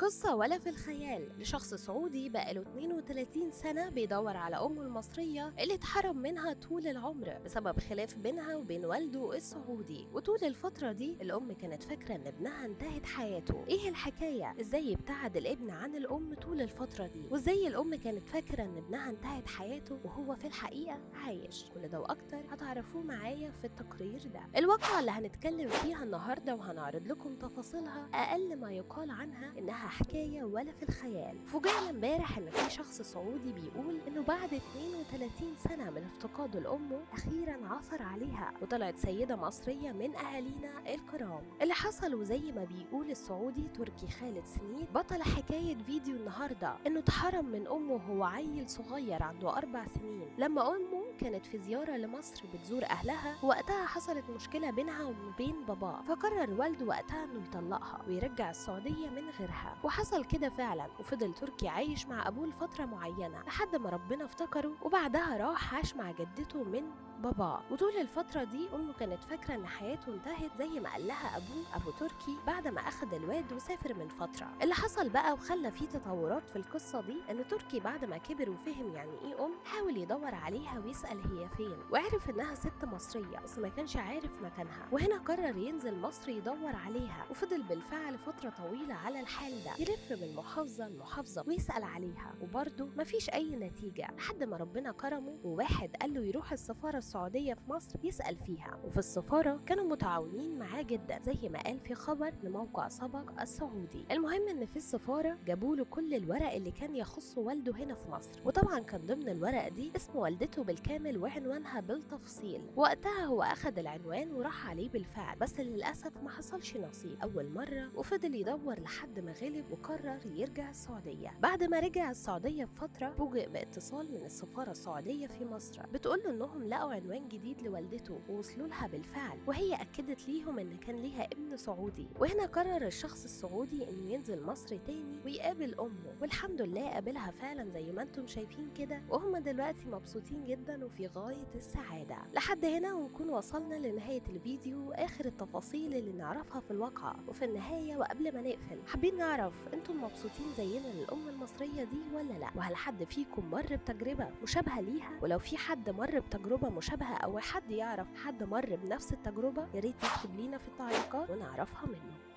قصة ولا في الخيال لشخص سعودي بقاله 32 سنة بيدور على أمه المصرية اللي اتحرم منها طول العمر بسبب خلاف بينها وبين والده السعودي. وطول الفترة دي الأم كانت فاكرة إن ابنها انتهت حياته. إيه الحكاية؟ إزاي ابتعد الابن عن الأم طول الفترة دي؟ وإزاي الأم كانت فاكرة إن ابنها انتهت حياته وهو في الحقيقة عايش؟ كل ده وأكتر هتعرفوه معايا في التقرير ده. الواقعة اللي هنتكلم فيها النهاردة وهنعرض لكم تفاصيلها أقل ما يقال عنها إنها حكاية ولا في الخيال. فوجئنا امبارح ان في شخص سعودي بيقول انه بعد 32 سنة من افتقاده لامه اخيرا عثر عليها وطلعت سيدة مصرية من اهالينا الكرام. اللي حصل وزي ما بيقول السعودي تركي خالد سنيد بطل حكاية فيديو النهاردة انه اتحرم من امه وهو عيل صغير عنده 4 سنين لما امه كانت في زيارة لمصر بتزور أهلها، وقتها حصلت مشكلة بينها وبين باباه، فقرر والده وقتها إنه يطلقها ويرجع السعودية من غيرها. وحصل كده فعلا، وفضل تركي عايش مع أبوه لفترة معينة لحد ما ربنا افتكره، وبعدها راح عاش مع جدته من بابا. وطول الفترة دي أمه كانت فاكرة إن حياته انتهت زي ما قال لها أبوه أبو تركي بعد ما أخد الواد وسافر من فترة. اللي حصل بقى وخلى فيه تطورات في القصة دي إن تركي بعد ما كبر وفهم يعني إيه حاول يدور عليها ويسأل هي فين، وعرف إنها ست مصرية بس ما كانش عارف مكانها. وهنا قرر ينزل مصر يدور عليها، وفضل بالفعل فترة طويلة على الحال ده يلف من محافظة لمحافظة ويسأل عليها، وبرضه مفيش أي نتيجة لحد ما ربنا كرمه وواحد قال له يروح السفارة السعودية في مصر يسأل فيها. وفي السفارة كانوا متعاونين معاه جدا زي ما قال في خبر لموقع سبق السعودي. المهم ان في السفارة جابوا له كل الورق اللي كان يخص والده هنا في مصر، وطبعا كان ضمن الورق دي اسم والدته بالكامل وعنوانها بالتفصيل. وقتها هو اخذ العنوان وراح عليه بالفعل، بس للاسف ما حصلش نصيب اول مرة، وفضل يدور لحد ما غلب وقرر يرجع السعودية. بعد ما رجع السعودية بفترة فوجئ باتصال من السفارة السعودية في مصر بتقول له انهم لقوا عنوان جديد لوالدته ووصلوا لها بالفعل، وهي اكدت ليهم ان كان ليها ابن سعودي. وهنا قرر الشخص السعودي انه ينزل مصر تاني ويقابل امه، والحمد لله قابلها فعلا زي ما انتم شايفين كده، وهم دلوقتي مبسوطين جدا وفي غاية السعادة. لحد هنا ونكون وصلنا لنهاية الفيديو واخر التفاصيل اللي نعرفها في الواقعة. وفي النهاية وقبل ما نقفل حابين نعرف انتم مبسوطين زينا للأم المصرية دي ولا لا؟ وهل حد فيكم مر بتجربة مشابهة ليها؟ ولو في حد مر بتجربة مشابهة او حد يعرف حد مر بنفس التجربة ياريت يكتب لينا في التعليقات ونعرفها منه.